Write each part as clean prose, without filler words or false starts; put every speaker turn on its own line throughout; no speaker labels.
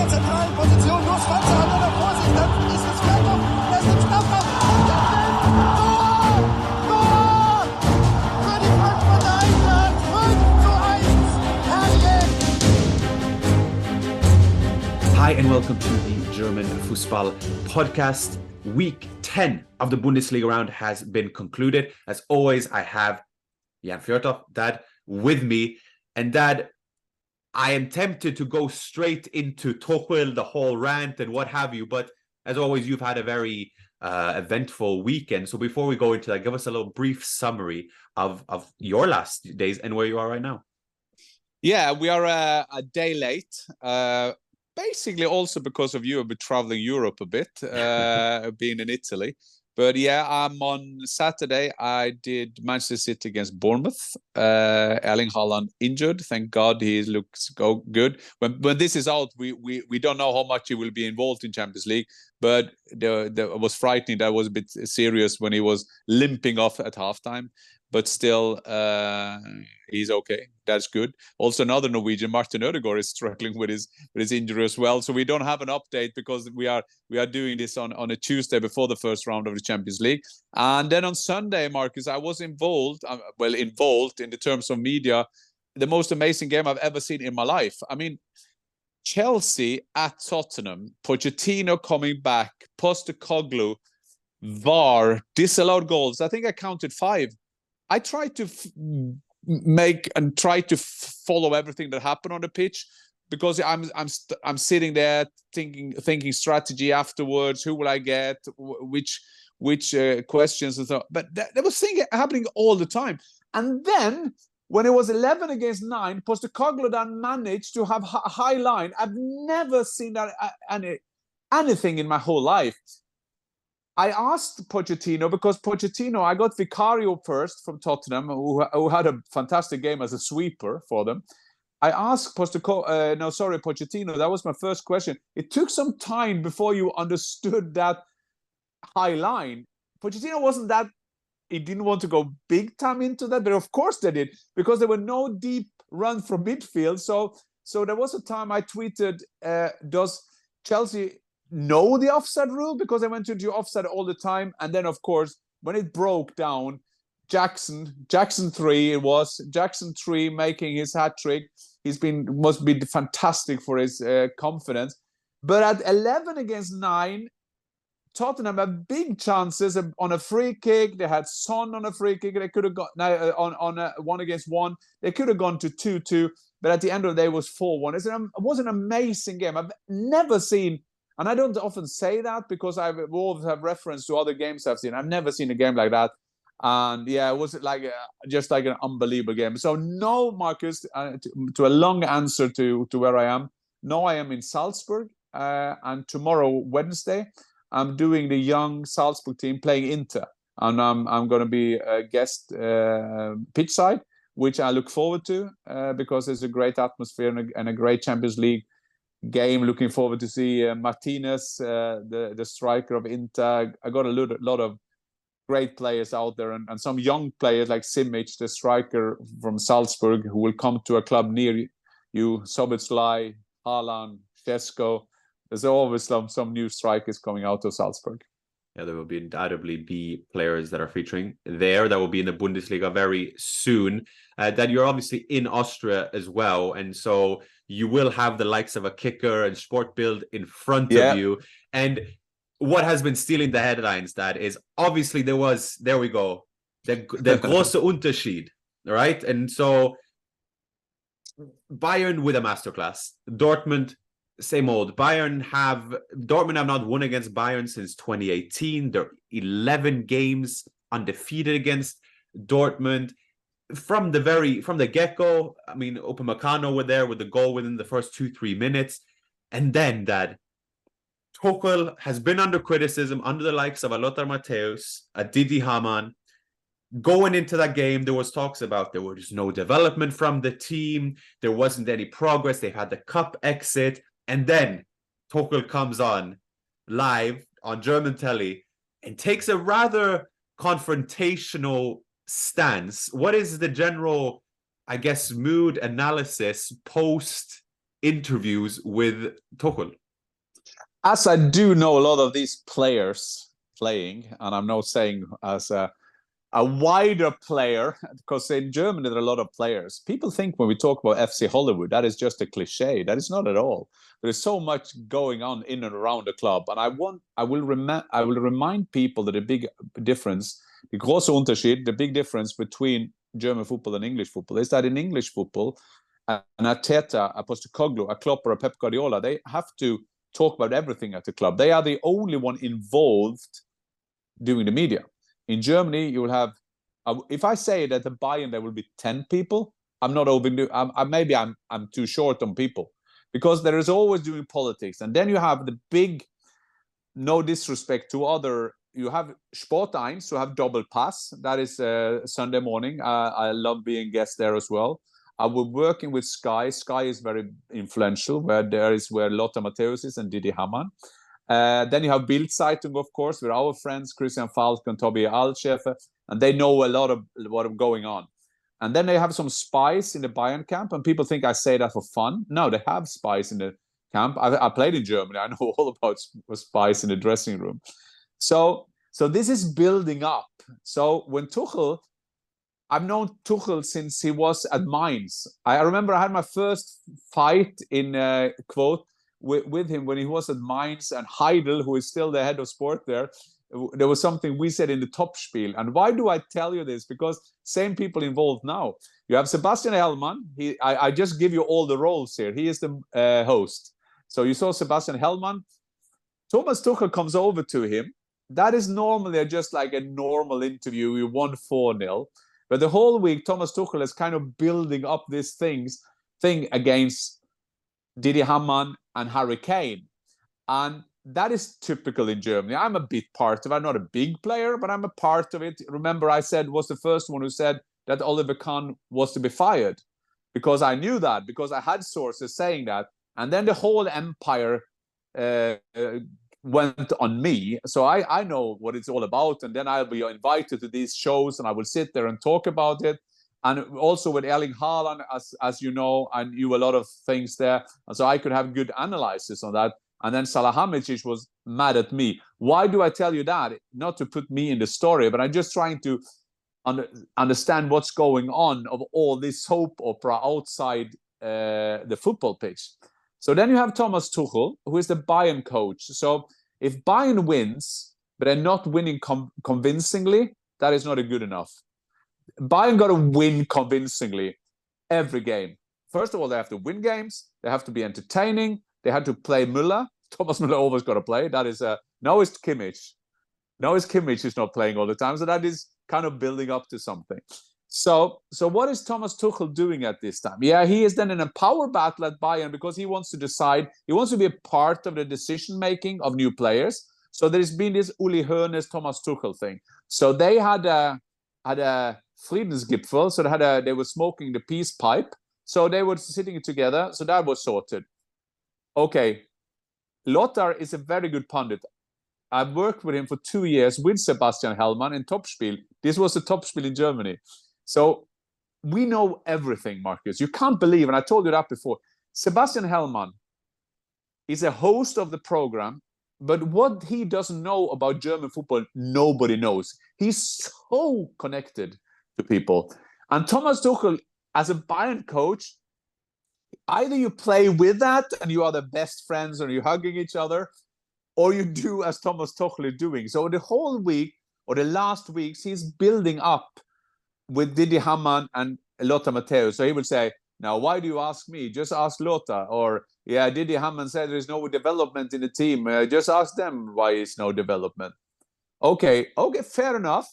der zentralen Position. Nur Schwarze hat er noch vor sich. Dann ist es vielleicht noch. Er ist im Strafraum. Und der Feld. Tor! Tor! Für die Frankfurter Eintracht. 5:1. Herrje!
Hi and welcome to the German Fußball podcast. Week 10 of the Bundesliga round has been concluded. As always, I have Jan Fjørtoft, Dad, with me. And Dad, I am tempted to go straight into Tuchel, the whole rant and what have you. But as always, you've had a very eventful weekend. So before we go into that, give us a little brief summary of your last days and where you are right now.
Yeah, we are a day late. Basically also because of you, I've been traveling Europe a bit, being in Italy. But yeah, on Saturday, I did Manchester City against Bournemouth. Erling Haaland injured. Thank God he looks good. When this is out, we don't know how much he will be involved in Champions League. But it was frightening. That was a bit serious when he was limping off at halftime. But still, he's okay. That's good. Also, another Norwegian, Martin Ødegaard, is struggling with his injury as well. So we don't have an update because we are doing this on a Tuesday before the first round of the Champions League. And then on Sunday, Marcus, I was involved in the terms of media, the most amazing game I've ever seen in my life. I mean, Chelsea at Tottenham, Pochettino coming back, Postecoglou, VAR, disallowed goals. I think I counted 5. I tried to follow everything that happened on the pitch because I'm sitting there thinking strategy afterwards. Who will I get? Which questions and so. But there was things happening all the time. And then when it was 11 against 9, Postecoglou then managed to have a high line. I've never seen that anything in my whole life. I asked Pochettino because I got Vicario first from Tottenham, who had a fantastic game as a sweeper for them. I asked Pochettino. That was my first question. It took some time before you understood that high line. Pochettino wasn't that. He didn't want to go big time into that, but of course they did because there were no deep run from midfield. So there was a time I tweeted, "Does Chelsea know the offside rule?" Because I went to the offside all the time. And then, of course, when it broke down, Jackson 3 making his hat trick. Must be fantastic for his confidence. But at 11 against 9, Tottenham had big chances on a free kick. They had Son on a free kick. They could have got on a 1 against 1. They could have gone to 2-2. But at the end of the day, it was 4-1. It was an amazing game. I've never seen. And I don't often say that because I always have reference to other games I've seen. I've never seen a game like that. And yeah, it was just like an unbelievable game. So no, Marcus, to a long answer to where I am. No, I am in Salzburg. And tomorrow, Wednesday, I'm doing the young Salzburg team playing Inter. And I'm going to be a guest pitch side, which I look forward to because there's a great atmosphere and a great Champions League game. Looking forward to see Martinez, the striker of Inter. I got a lot of great players out there and some young players like Simic, the striker from Salzburg, who will come to a club near you. Szoboszlai, Haaland, Šeško. There's always some new strikers coming out of Salzburg.
Yeah, there will undoubtedly be players that are featuring there that will be in the Bundesliga very soon. That you're obviously in Austria as well. And so you will have the likes of a Kicker and Sportbild in front of you. And what has been stealing the headlines, that is obviously there we go, the große Unterschied, right? And so Bayern with a masterclass. Dortmund, same old. Dortmund have not won against Bayern since 2018. They're 11 games undefeated against Dortmund. From the get-go, I mean, Upamecano were there with the goal within the first 2-3 minutes. And then that Tuchel has been under criticism under the likes of a Lothar Matthäus, a Didi Hamann. Going into that game, there was talks about there was no development from the team. There wasn't any progress. They had the cup exit. And then Tuchel comes on live on German telly and takes a rather confrontational stance. What is the general, I guess, mood analysis post interviews with Tuchel?
As I do know a lot of these players playing, and I'm not saying as a wider player, because in Germany there are a lot of players. People think when we talk about FC Hollywood, that is just a cliche. That is not at all. There is so much going on in and around the club, and I will remind people that the big difference, the große Unterschied, the big difference between German football and English football is that in English football, an Arteta, a Postecoglou, a Klopp, or a Pep Guardiola, they have to talk about everything at the club. They are the only one involved doing the media. In Germany, you will have, if I say that the Bayern there will be 10 people, I'm not overdoing. Maybe I'm too short on people, because there is always doing politics, and then you have the big. No disrespect to other. You have Sport 1, so have double pass. That is Sunday morning. I love being guest there as well. I was working with Sky. Sky is very influential, where Lothar Matthäus is and Didi Hamann. Then you have Bild Zeitung, of course, with our friends Christian Falk and Tobias Altschäfer, and they know a lot of what is going on. And then they have some spies in the Bayern camp, and people think I say that for fun. No, they have spies in the camp. I played in Germany. I know all about spies in the dressing room. So this is building up. So when Tuchel, I've known Tuchel since he was at Mainz. I remember I had my first fight in quote with him when he was at Mainz, and Heidel, who is still the head of sport there. There was something we said in the Topspiel. And why do I tell you this? Because same people involved now. You have Sebastian Hellmann. I just give you all the roles here. He is the host. So you saw Sebastian Hellmann. Thomas Tuchel comes over to him. That is normally just like a normal interview. You won 4-0. But the whole week, Thomas Tuchel is kind of building up this thing against Didi Hamann and Harry Kane. And that is typical in Germany. I'm a bit part of it. I'm not a big player, but I'm a part of it. Remember, I was the first one who said that Oliver Kahn was to be fired, because I knew that, because I had sources saying that. And then the whole empire went on me. So I know what it's all about. And then I'll be invited to these shows, and I will sit there and talk about it. And also with Erling Haaland, as you know, I knew a lot of things there. And so I could have good analysis on that. And then Salihamidzic was mad at me. Why do I tell you that? Not to put me in the story, but I'm just trying to understand what's going on of all this soap opera outside the football pitch. So then you have Thomas Tuchel, who is the Bayern coach. So if Bayern wins, but they're not winning convincingly, that is not good enough. Bayern got to win convincingly every game. First of all, they have to win games. They have to be entertaining. They had to play Müller. Thomas Müller always got to play. That is now it's Kimmich. Now it's Kimmich is not playing all the time. So that is kind of building up to something. So what is Thomas Tuchel doing at this time? Yeah, he is then in a power battle at Bayern, because he wants to decide. He wants to be a part of the decision making of new players. So there's been this Uli Hoeneß Thomas Tuchel thing. So they had a Friedensgipfel. So they were smoking the peace pipe. So they were sitting together. So that was sorted. Okay, Lothar is a very good pundit. I've worked with him for 2 years with Sebastian Hellmann in Topspiel. This was the Topspiel in Germany. So we know everything, Marcus. You can't believe, and I told you that before, Sebastian Hellmann is a host of the program, but what he doesn't know about German football, nobody knows. He's so connected to people. And Thomas Tuchel, as a Bayern coach, either you play with that and you are the best friends and you're hugging each other, or you do as Thomas Tuchel is doing. So the whole week or the last weeks, he's building up with Didi Hamann and Lothar Matthäus. So he would say, now, why do you ask me? Just ask Lothar. Or, yeah, Didi Hamann said there's no development in the team. Just ask them why there's no development. Okay, fair enough.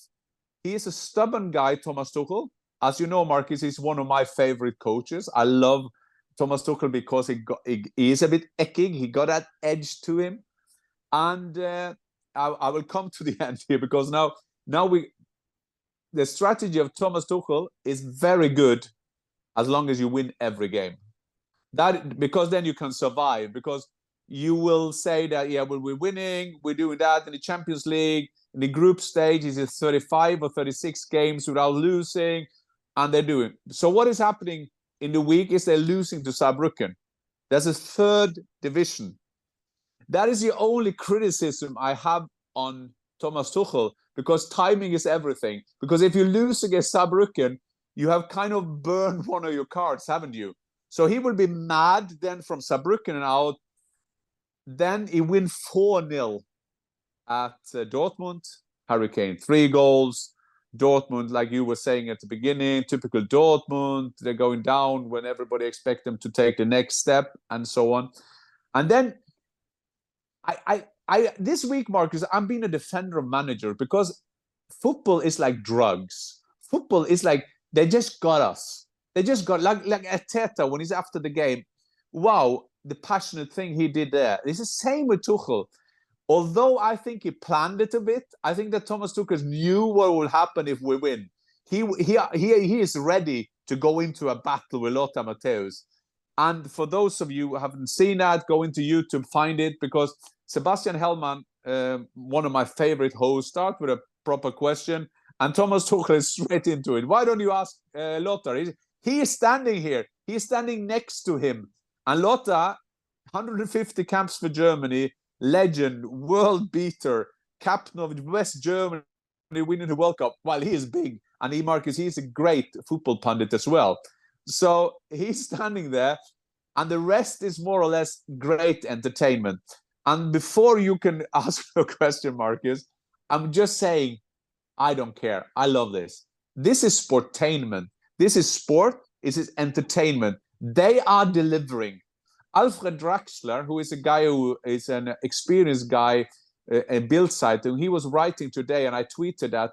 He is a stubborn guy, Thomas Tuchel. As you know, Marcus, he's one of my favorite coaches. I love Thomas Tuchel because he is a bit eckig. He got that edge to him. And I will come to the end here, because now the strategy of Thomas Tuchel is very good as long as you win every game. Because then you can survive, because you will say that, yeah, well, we're winning, we're doing that in the Champions League, in the group stage, is it 35 or 36 games without losing, and they're doing. So what is happening in the week is they're losing to Saarbrücken. There's a third division. That is the only criticism I have on Thomas Tuchel, because timing is everything. Because if you lose against Saarbrücken, you have kind of burned one of your cards, haven't you? So he will be mad then from Saarbrücken and out. Then he win 4-0 at Dortmund. Harry Kane, 3 goals. Dortmund, like you were saying at the beginning, typical Dortmund. They're going down when everybody expects them to take the next step and so on. And then I this week, Marcus, I'm being a defender of manager, because football is like drugs. Football is like, they just got us. They just got, like Arteta when he's after the game. Wow, the passionate thing he did there. It's the same with Tuchel. Although I think he planned it a bit, I think that Thomas Tuchel knew what will happen if we win. He is ready to go into a battle with Lothar Matthäus. And for those of you who haven't seen that, go into YouTube, find it, because Sebastian Hellman, one of my favorite hosts, start with a proper question, and Thomas Tuchel is straight into it. Why don't you ask Lothar? He is standing here. He is standing next to him. And Lothar, 150 caps for Germany, legend, world beater, captain of West Germany, winning the World Cup. While he is big, and Marcus, he's a great football pundit as well. So he's standing there, and the rest is more or less great entertainment. And before you can ask a question, Marcus, I'm just saying, I don't care. I love this. This is sportainment. This is sport. This is entertainment. They are delivering. Alfred Draxler, who is a guy who is an experienced guy in Bild Zeitung, he was writing today, and I tweeted that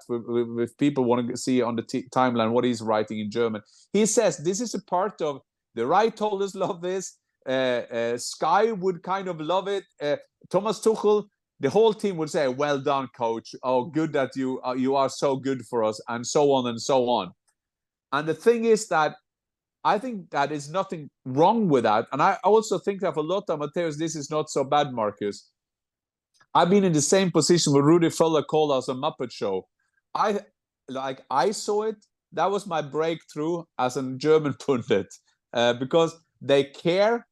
if people want to see on the timeline what he's writing in German. He says this is a part of the right holders love this. Sky would kind of love it. Thomas Tuchel, the whole team would say, "Well done, coach. Oh, good that you are so good for us," and so on and so on. And the thing is that I think that is nothing wrong with that. And I also think that for Lothar Matthäus, this is not so bad, Marcus. I've been in the same position where Rudy Fuller called us a Muppet Show. I saw it. That was my breakthrough as a German pundit, because they care.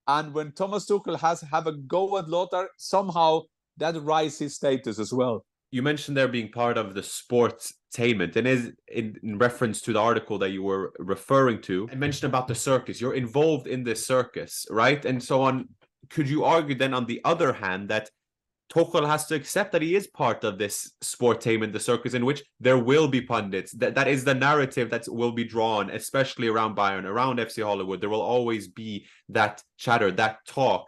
And when Thomas Tuchel have a go at Lothar, somehow that rises his status as well.
You mentioned there being part of the sportainment, and is in reference to the article that you were referring to. I mentioned about the circus. You're involved in this circus, right? And so on. Could you argue then, on the other hand, that Tuchel has to accept that he is part of this sportainment, the circus, in which there will be pundits. That is the narrative that will be drawn, especially around Bayern, around FC Hollywood. There will always be that chatter, that talk.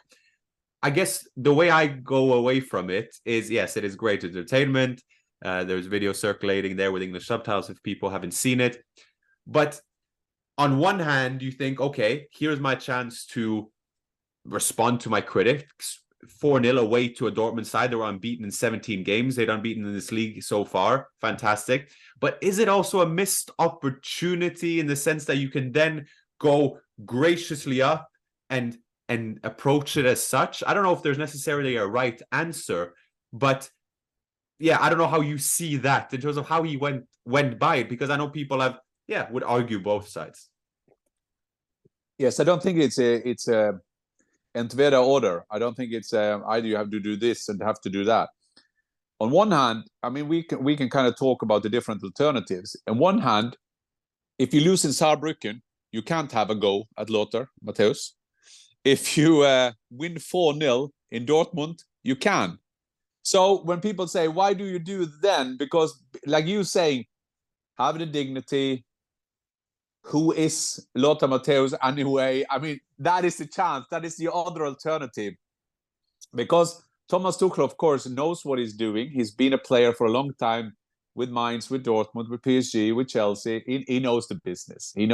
I guess the way I go away from it is, yes, it is great entertainment. There's video circulating there with English subtitles if people haven't seen it. But on one hand, you think, okay, here's my chance to respond to my critics. 4-0 away to a Dortmund side. They were unbeaten in 17 games. They're unbeaten in this league so far. Fantastic. But is it also a missed opportunity in the sense that you can then go graciously up and approach it as such? I don't know if there's necessarily a right answer, but yeah, I don't know how you see that in terms of how he went by it, because I know people would argue both sides.
Yes, I don't think it's a entweder order. I don't think it's either you have to do this and have to do that. On one hand, I mean, we can kind of talk about the different alternatives. On one hand, if you lose in Saarbrücken, you can't have a go at Lothar Matthäus. If you win 4-0 in Dortmund, you can. So when people say, why do you do then? Because like you saying, have the dignity. Who is Lothar Matthäus anyway? I mean, that is the chance. That is the other alternative. Because Thomas Tuchel, of course, knows what he's doing. He's been a player for a long time with Mainz, with Dortmund, with PSG, with Chelsea. He knows the business. He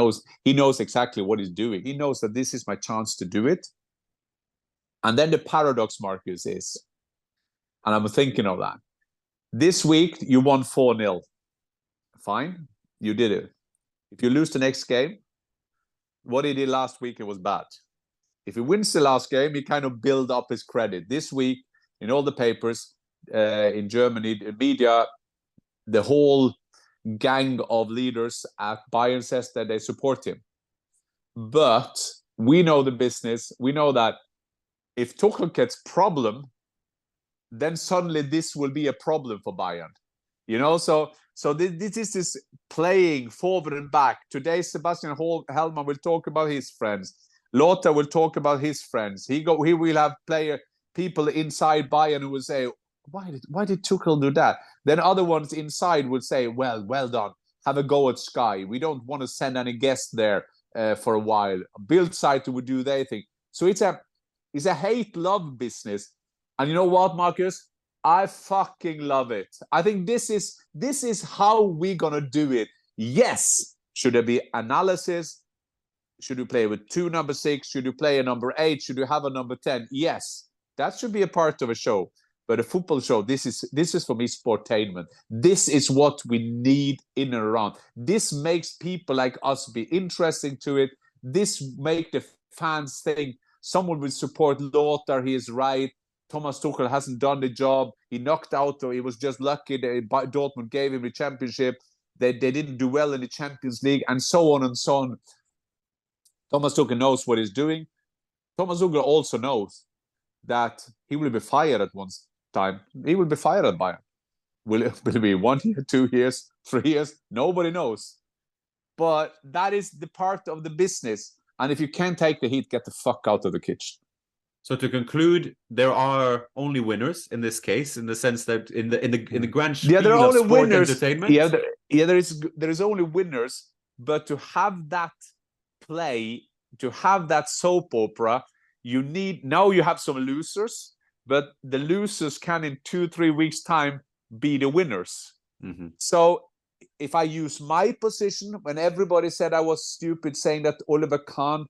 knows exactly what he's doing. He knows that this is my chance to do it. And then the paradox, Marcus, is, and I'm thinking of that. This week, you won 4-0. Fine, you did it. If you lose the next game, what he did last week, it was bad. If he wins the last game, he kind of build up his credit. This week, in all the papers, in Germany, the media, the whole gang of leaders at Bayern says that they support him. But we know the business. We know that if Tuchel gets problem, then suddenly this will be a problem for Bayern. So this is this playing forward and back. Today, Sebastian Hellman will talk about his friends. Lothar will talk about his friends. He will have people inside Bayern who will say, why did Tuchel do that? Then other ones inside would say, well done. Have a go at Sky. We don't want to send any guests there for a while. Bild side would do their thing. So it's a hate-love business. And you know what, Marcus? I fucking love it. I think this is how we're gonna do it. Yes, should there be analysis? Should you play with 2 number 6? Should you play a number 8? Should you have a number 10? Yes, that should be a part of a show. But a football show, this is for me sportainment. This is what we need in and around. This makes people like us be interesting to it. This make the fans think someone will support Lothar. He is right. Thomas Tuchel hasn't done the job. He knocked out, or he was just lucky that Dortmund gave him the championship. They didn't do well in the Champions League, and so on and so on. Thomas Tuchel knows what he's doing. Thomas Tuchel also knows that he will be fired at one time. He will be fired at Bayern. Will it be 1 year, 2 years, 3 years? Nobody knows. But that is the part of the business. And if you can't take the heat, get the fuck out of the kitchen.
So to conclude, there are only winners in this case, in the sense that in the grand spiel
there are
of
only
sport
winners.
entertainment.
There is only winners, but to have that play, to have that soap opera, you have some losers, but the losers can in 2-3 weeks' time be the winners.
Mm-hmm.
So if I use my position, when everybody said I was stupid saying that Oliver Kahn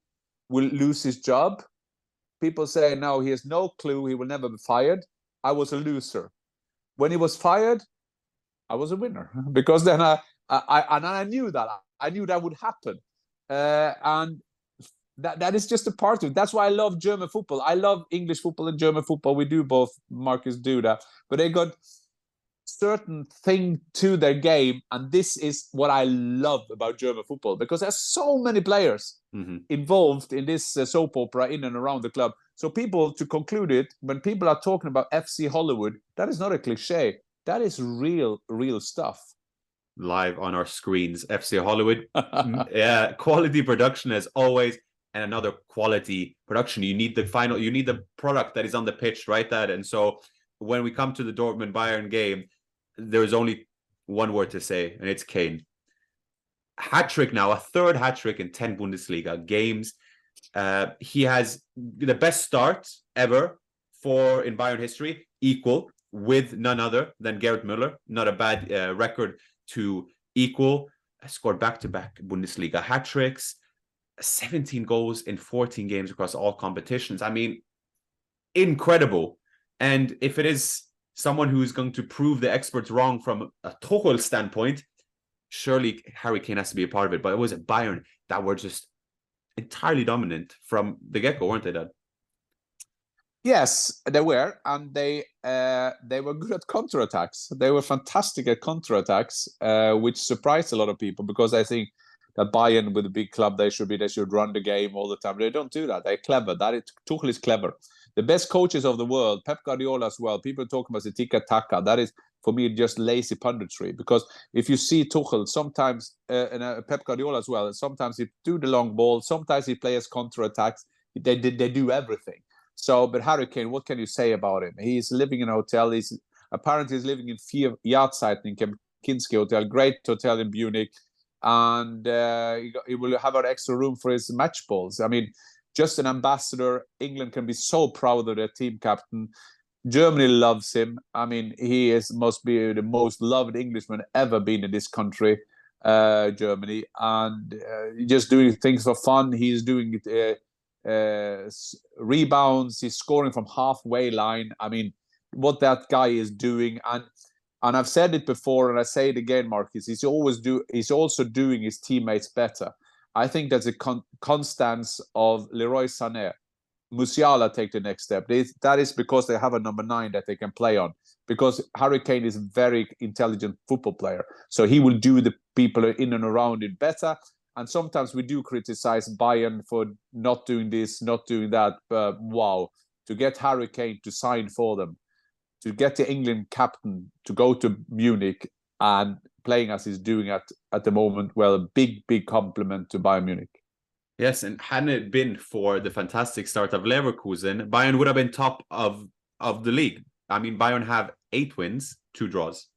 will lose his job, people say, no, he has no clue. He will never be fired. I was a loser. When he was fired, I was a winner, because then I knew that. I knew that would happen. And that is just a part of it. That's why I love German football. I love English football and German football. We do both. Marcus do that. But they got certain thing to their game, and this is what I love about German football, because there's so many players involved in this soap opera in and around the club. So people, to conclude it, when people are talking about FC Hollywood, that is not a cliche. That is real stuff.
Live on our screens, FC Hollywood. Yeah, quality production as always, and another quality production. You need the product that is on the pitch, right? And so when we come to the Dortmund Bayern game, there's only one word to say, and it's Kane. Hat-trick now, a third hat-trick in 10 Bundesliga games. He has the best start ever in Bayern history, equal with none other than Gerd Müller. Not a bad record to equal. Scored back-to-back Bundesliga hat-tricks, 17 goals in 14 games across all competitions. I mean, incredible. And if it is someone who is going to prove the experts wrong from a Tuchel standpoint, surely Harry Kane has to be a part of it. But it was a Bayern that were just entirely dominant from the get-go, weren't they, Dad?
Yes, they were, and they were good at counterattacks. They were fantastic at counterattacks, which surprised a lot of people, because I think that Bayern, with a big club, they should run the game all the time. They don't do that. They're clever. Tuchel is clever. The best coaches of the world, Pep Guardiola as well. People talk about the tiki-taka. That is, for me, just lazy punditry. Because if you see Tuchel, sometimes, and Pep Guardiola as well, sometimes he do the long ball, sometimes he plays counter-attacks. They do everything. So, but Harry Kane, what can you say about him? He's living in a hotel. Apparently he's living in Vier Jahrzeit in Kempinski Hotel, great hotel in Munich. And he will have an extra room for his match balls. I mean, just an ambassador. England can be so proud of their team captain. Germany loves him. I mean, he must be the most loved Englishman ever been in this country, Germany. And just doing things for fun. He's doing rebounds. He's scoring from halfway line. I mean, what that guy is doing. And I've said it before, and I say it again, Marcus. He's also doing his teammates better. I think that's a constance of Leroy Sané. Musiala take the next step. That is because they have a number 9 that they can play on. Because Harry Kane is a very intelligent football player, so he will do the people in and around it better. And sometimes we do criticize Bayern for not doing this, not doing that. But wow, to get Harry Kane to sign for them, to get the England captain to go to Munich and playing as he's doing at the moment, well, a big compliment to Bayern Munich.
Yes, and hadn't it been for the fantastic start of Leverkusen, Bayern would have been top of the league. I mean, Bayern have 8 wins, 2 draws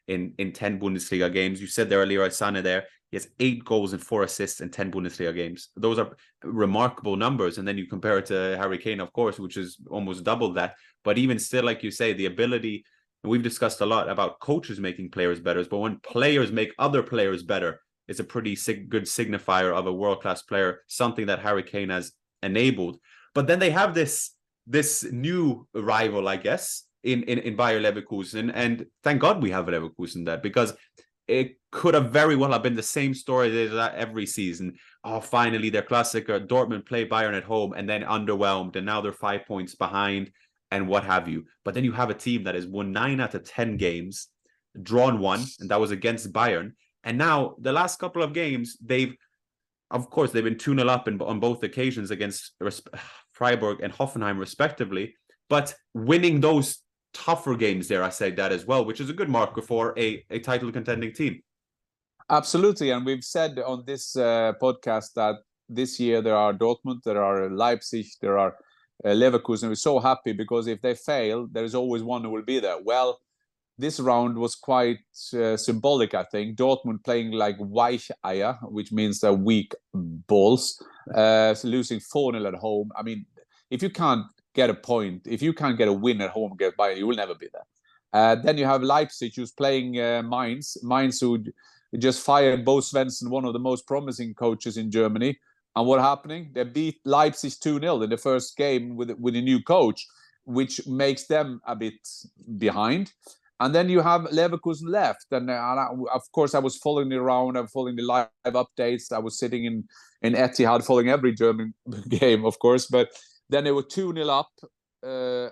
in 10 Bundesliga games. You said there earlier, Sane there, he has 8 goals and 4 assists in 10 Bundesliga games. Those are remarkable numbers. And then you compare it to Harry Kane, of course, which is almost double that. But even still, like you say, the ability, and we've discussed a lot about coaches making players better, but when players make other players better, it's a pretty good signifier of a world-class player, something that Harry Kane has enabled. But then they have this new rival, I guess, in Bayer Leverkusen. And thank God we have Leverkusen there, because it could have very well have been the same story that every season. Oh, finally, their Klassiker. Dortmund play Bayern at home and then underwhelmed, and now they're 5 points behind and what have you. But then you have a team that has won 9 out of 10 games, drawn 1, and that was against Bayern. And now the last couple of games, they've been 2-0 up on both occasions against Freiburg and Hoffenheim, respectively. But winning those tougher games there, I say that as well, which is a good marker for a title contending team.
Absolutely. And we've said on this podcast that this year there are Dortmund, there are Leipzig, there are Leverkusen. We're so happy because if they fail, there's always one who will be there. Well, this round was quite symbolic, I think. Dortmund playing like Weicheier, which means they're weak balls, losing 4-0 at home. I mean, if you can't get a point, if you can't get a win at home against Bayern, you will never be there. Then you have Leipzig, who's playing Mainz, who just fired Bo Svensson, one of the most promising coaches in Germany. And what happening? They beat Leipzig 2-0 in the first game with a new coach, which makes them a bit behind. And then you have Leverkusen left. And of course, I was following it around. I'm following the live updates. I was sitting in Etihad following every German game, of course. But then they were 2-0 up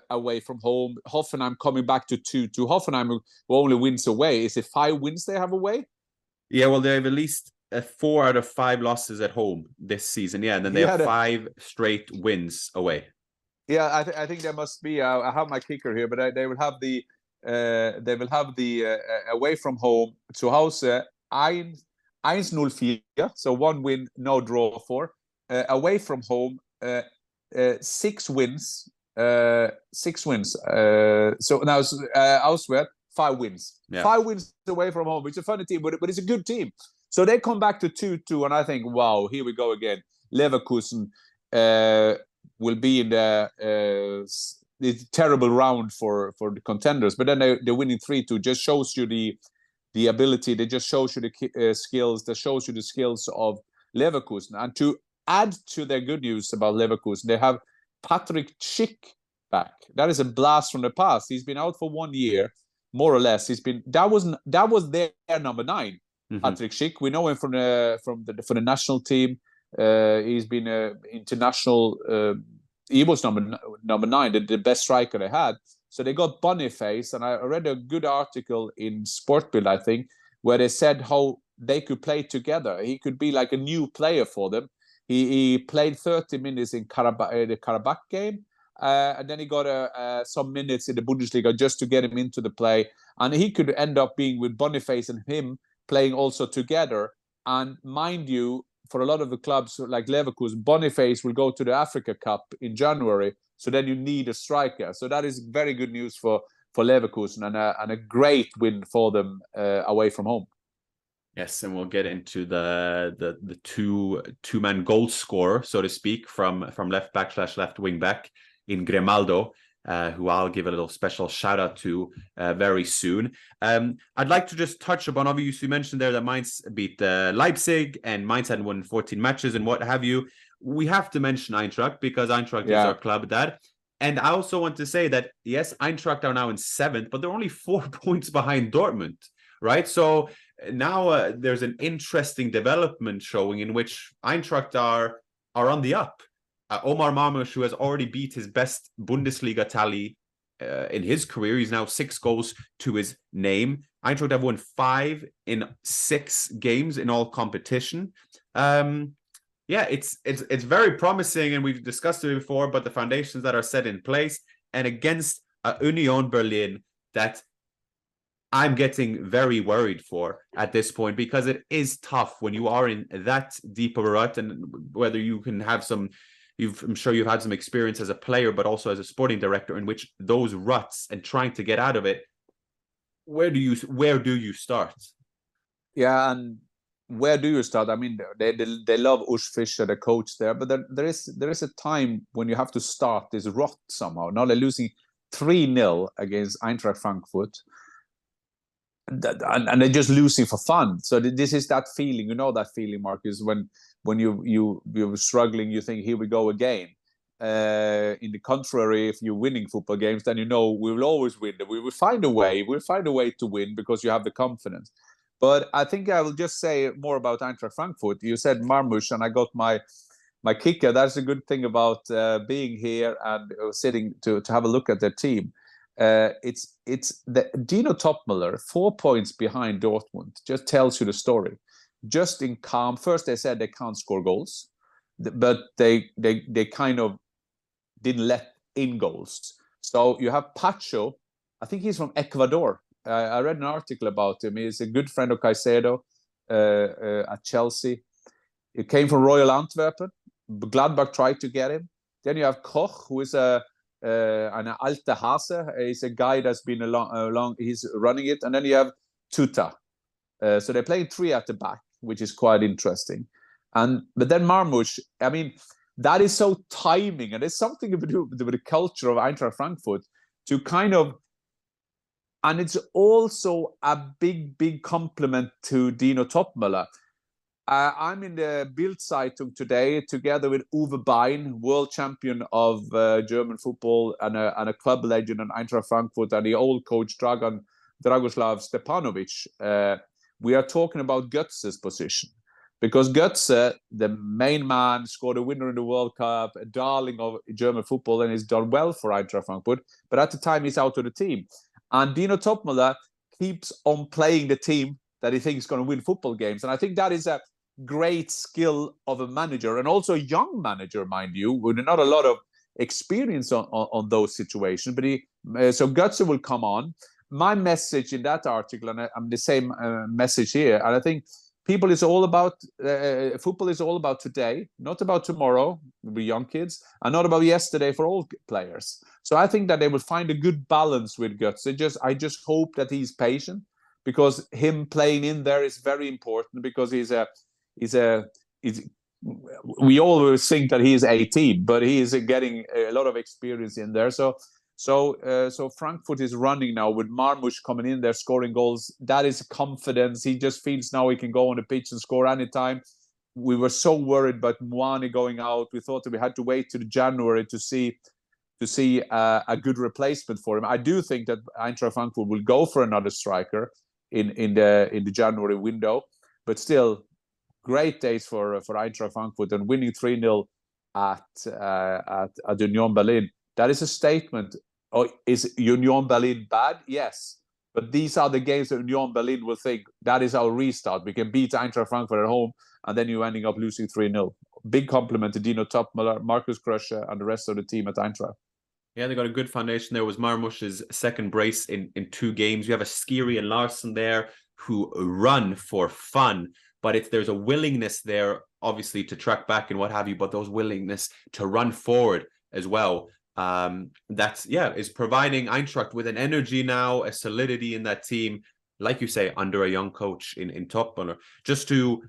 away from home. Hoffenheim coming back to 2-2. Hoffenheim, who only wins away. Is it 5 wins they have away?
Yeah, well, they have at least 4 out of 5 losses at home this season. Yeah, and then they have 5 straight wins away.
Yeah, I think there must be. I have my kicker here, but they will have the away from home to Hause 1-0-4, so 1 win, no draw for. Away from home 6 wins. 6 wins. So now elsewhere 5 wins. Yeah. 5 wins away from home. It's a funny team, but it's a good team. So they come back to 2-2, and I think, wow, here we go again. Leverkusen will be in the terrible round for the contenders, but then they're winning 3-2. Just shows you the ability. They just shows you the skills. That shows you the skills of Leverkusen. And to add to their good news about Leverkusen, they have Patrick Schick back. That is a blast from the past. He's been out for 1 year, more or less. That was their number 9. Mm-hmm. Patrick Schick. We know him from the national team. He's been international. He was number 9, the best striker they had. So they got Boniface, and I read a good article in Sportbild, I think, where they said how they could play together. He could be like a new player for them. He played 30 minutes in the Karabakh game, and then he got some minutes in the Bundesliga just to get him into the play. And he could end up being with Boniface and him playing also together. And mind you, for a lot of the clubs like Leverkusen, Boniface will go to the Africa Cup in January. So then you need a striker. So that is very good news for Leverkusen, and a great win for them away from home.
Yes, and we'll get into the two-man goal scorer, so to speak, from left back / left wing back in Grimaldo, who I'll give a little special shout out to very soon. I'd like to just touch upon, obviously you mentioned there that Mainz beat Leipzig, and Mainz hadn't won 14 matches and what have you. We have to mention Eintracht because Eintracht is our club, Dad. And I also want to say that, yes, Eintracht are now in 7th, but they're only 4 points behind Dortmund, right? So now there's an interesting development showing in which Eintracht are on the up. Omar Marmoush, who has already beat his best Bundesliga tally in his career. He's now 6 goals to his name. Eintracht have won 5 in 6 games in all competition. Yeah, it's very promising, and we've discussed it before, but the foundations that are set in place, and against Union Berlin that I'm getting very worried for at this point, because it is tough when you are in that deep of a rut, and whether you can have some, I'm sure you've had some experience as a player, but also as a sporting director, in which those ruts and trying to get out of it, where do you start?
Yeah, and where do you start? I mean, they love Urs Fischer, the coach there, but there is a time when you have to start this rot somehow. Now they're losing 3-0 against Eintracht Frankfurt, and they're just losing for fun. So this is that feeling, that feeling, Marcus, when you're struggling, you think, here we go again. In the contrary, if you're winning football games, then we will always win. We will find a way. We'll find a way to win because you have the confidence. But I think I will just say more about Eintracht Frankfurt. You said Marmoush, and I got my kicker. That's a good thing about being here and sitting to have a look at their team. It's the Dino Topmüller, 4 points behind Dortmund, just tells you the story. Just in calm. First, they said they can't score goals, but they kind of didn't let in goals. So you have Pacho. I think he's from Ecuador. I read an article about him. He's a good friend of Caicedo at Chelsea. He came from Royal Antwerpen. Gladbach tried to get him. Then you have Koch, who is an alte Hase. He's a guy that's been along. He's running it. And then you have Tuta. So they're playing 3 at the back, which is quite interesting. But then Marmoush, I mean, that is so timing, and there's something to do with the culture of Eintracht Frankfurt to kind of. And it's also a big compliment to Dino Topmüller. I'm in the Bild-Zeitung today together with Uwe Bein, world champion of German football and a club legend in Eintracht Frankfurt, and the old coach Dragoslav Stepanovic. We are talking about Götze's position. Because Götze, the main man, scored a winner in the World Cup, a darling of German football, and has done well for Eintracht Frankfurt. But at the time, he's out of the team. And Dino Topmüller keeps on playing the team that he thinks is going to win football games. And I think that is a great skill of a manager, and also a young manager, mind you, with not a lot of experience on those situations. But so Götze will come on. My message in that article, and I'm the same message here, and I think football is all about today, not about tomorrow with young kids, and not about yesterday for old players. So I think that they will find a good balance with Götze. I just hope that he's patient, because him playing in there is very important, because we always think that he is 18, but he is getting a lot of experience in there. So Frankfurt is running now with Marmoush coming in there, scoring goals. That is confidence. He just feels now he can go on the pitch and score anytime. We were so worried about Muani going out. We thought that we had to wait till January to see a good replacement for him. I do think that Eintracht Frankfurt will go for another striker in the January window, but still great days for Eintracht Frankfurt, and winning 3-0 at Union Berlin. That is a statement. Oh, is Union Berlin bad? Yes. But these are the games that Union Berlin will think, that is our restart. We can beat Eintracht Frankfurt at home, and then you're ending up losing 3-0. Big compliment to Dino Topmüller, Markus Krösche, and the rest of the team at Eintracht.
Yeah, they got a good foundation there. It was Marmoush's second brace in 2 games. You have a Skiri and Larsson there who run for fun, but there's a willingness there, obviously, to track back and what have you, but those willingness to run forward as well. Is providing Eintracht with an energy now, a solidity in that team, like you say, under a young coach in Topmüller. Just to,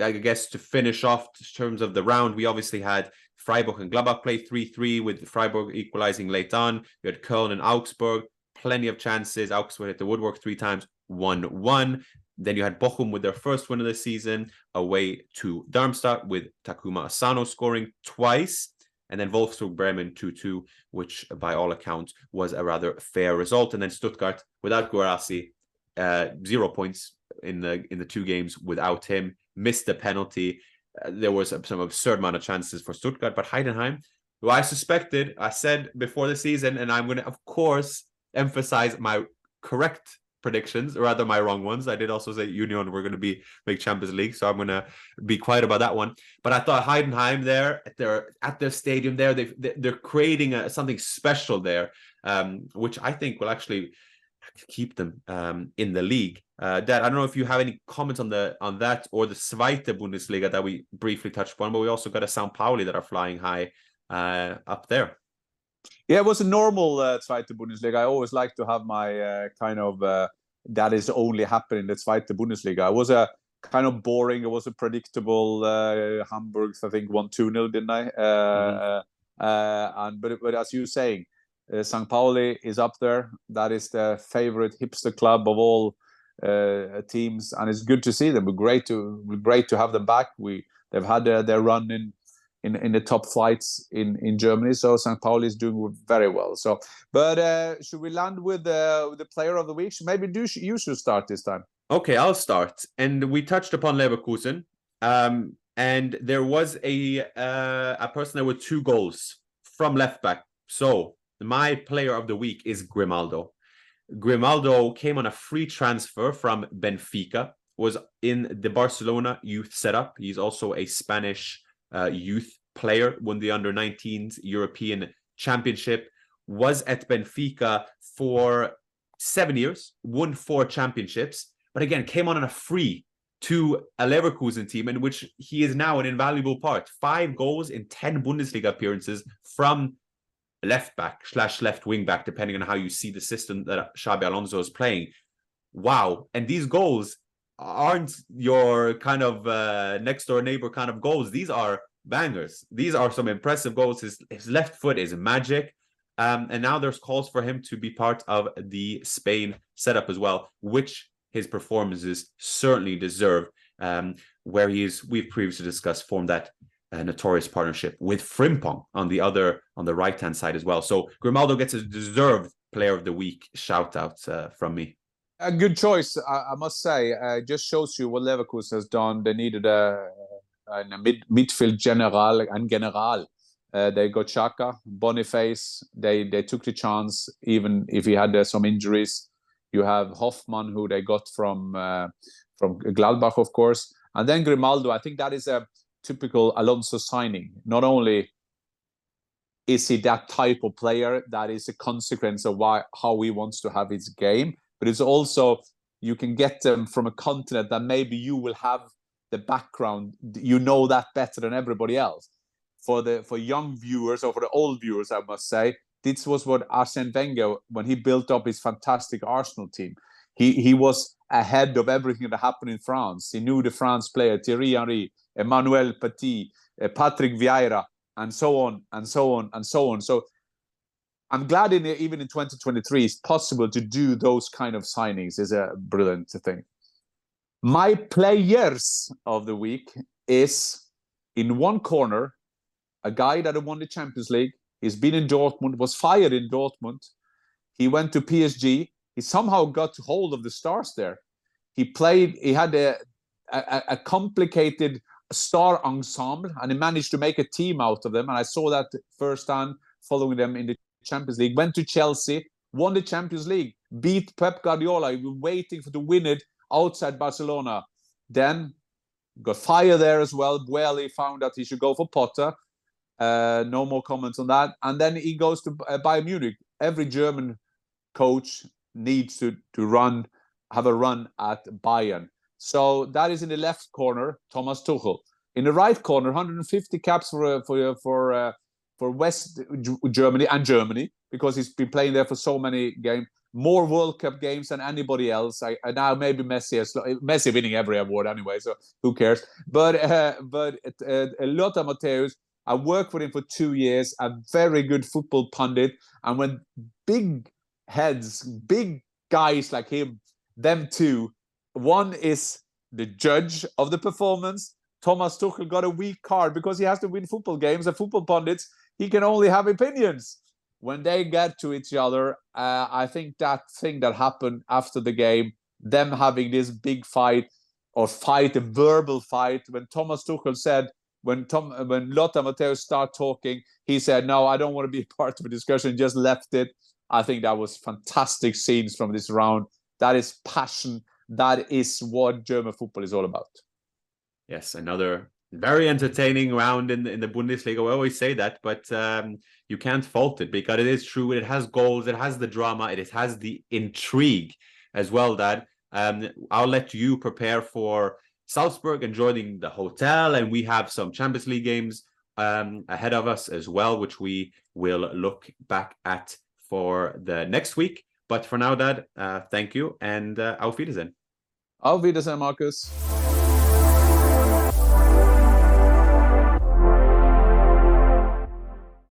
I guess, to finish off in terms of the round, we obviously had Freiburg and Gladbach play 3-3, with Freiburg equalizing late on. You had Köln and Augsburg, plenty of chances. Augsburg hit the woodwork 3 times, 1-1. Then you had Bochum with their first win of the season away to Darmstadt, with Takuma Asano scoring twice. And then Wolfsburg Bremen 2-2, which by all accounts was a rather fair result. And then Stuttgart without Guarassi, 0 points in the 2 games without him. Missed the penalty. There was some absurd amount of chances for Stuttgart, but Heidenheim who I suspected, I said before the season, and I'm going to, of course, emphasize my correct predictions, or rather my wrong ones. I did also say Union were going to make Champions League, so I'm going to be quiet about that one. But I thought Heidenheim there, at their stadium there, they're creating something special there, which I think will actually keep them in the league. Dad, I don't know if you have any comments on that or the Zweite Bundesliga that we briefly touched upon, but we also got a St. Pauli that are flying high up there.
Yeah, it was a normal Zweite Bundesliga. I always like to have my that is only happening in the Zweite Bundesliga. It was a kind of boring. It was a predictable Hamburg, I think, 1-2-0, didn't I? But as you're saying, St. Pauli is up there. That is the favorite hipster club of all teams, and it's good to see them. Great to have them back. They've had their run in the top flights in Germany. So St. Pauli is doing very well. So, but should we land with the player of the week? Maybe you should start this time.
Okay, I'll start. And we touched upon Leverkusen, and there was a person there with 2 goals from left back. So my player of the week is Grimaldo. Grimaldo came on a free transfer from Benfica, was in the Barcelona youth setup. He's also a Spanish youth player, won the under-19s European Championship, was at Benfica for 7 years, won 4 championships, but again, came on a free to a Leverkusen team in which he is now an invaluable part. 5 goals in 10 Bundesliga appearances from left back / left wing back, depending on how you see the system that Xabi Alonso is playing. Wow. And these goals aren't your kind of next door neighbor kind of goals. These are bangers. These are some impressive goals. His left foot is magic. And now there's calls for him to be part of the Spain setup as well, which his performances certainly deserve, where we've previously discussed, formed that notorious partnership with Frimpong on the right-hand side as well. So Grimaldo gets a deserved player of the week shout out from me.
A good choice, I must say. Just shows you what Leverkusen has done. They needed a midfield general. They got Xhaka, Boniface. They took the chance, even if he had some injuries. You have Hoffmann, who they got from Gladbach, of course. And then Grimaldo, I think that is a typical Alonso signing. Not only is he that type of player that is a consequence of how he wants to have his game, but it's also, you can get them from a continent that maybe you will have the background, you know that better than everybody else. For young viewers, or for the old viewers, I must say, this was what Arsene Wenger, when he built up his fantastic Arsenal team, he was ahead of everything that happened in France. He knew the France player, Thierry Henry, Emmanuel Petit, Patrick Vieira, and so on, and so on, and so on. So I'm glad even in 2023, it's possible to do those kind of signings. Is a brilliant thing. My players of the week is, in one corner, a guy that won the Champions League. He's been in Dortmund, was fired in Dortmund. He went to PSG. He somehow got hold of the stars there. He had a complicated star ensemble, and he managed to make a team out of them. And I saw that firsthand following them in the Champions League. Went to Chelsea, won the Champions League, beat Pep Guardiola. He was waiting to win it outside Barcelona. Then got fired there as well. Bueli found out he should go for Potter. No more comments on that. And then he goes to Bayern Munich. Every German coach needs to have a run at Bayern. So that is in the left corner, Thomas Tuchel. In the right corner, 150 caps for West Germany and Germany, because he's been playing there for so many games, more World Cup games than anybody else. Now maybe Messi winning every award anyway, so who cares? But Lothar Matthäus, I worked with him for 2 years, a very good football pundit. And when big heads, big guys like him, them two, one is the judge of the performance. Thomas Tuchel got a weak card because he has to win football games. And football pundits, he can only have opinions. When they get to each other, I think that thing that happened after the game, them having this big fight, a verbal fight, when Thomas Tuchel said, when Lothar Matthäus started talking, he said, "No, I don't want to be part of a discussion." Just left it. I think that was fantastic scenes from this round. That is passion. That is what German football is all about.
Yes, another very entertaining round in the Bundesliga. We always say that, but you can't fault it because it is true. It has goals. It has the drama. It has the intrigue as well, Dad. I'll let you prepare for Salzburg and joining the hotel, and we have some Champions League games ahead of us as well, which we will look back at for the next week. But for now, Dad, thank you, and auf Wiedersehen.
Auf Wiedersehen, Markus.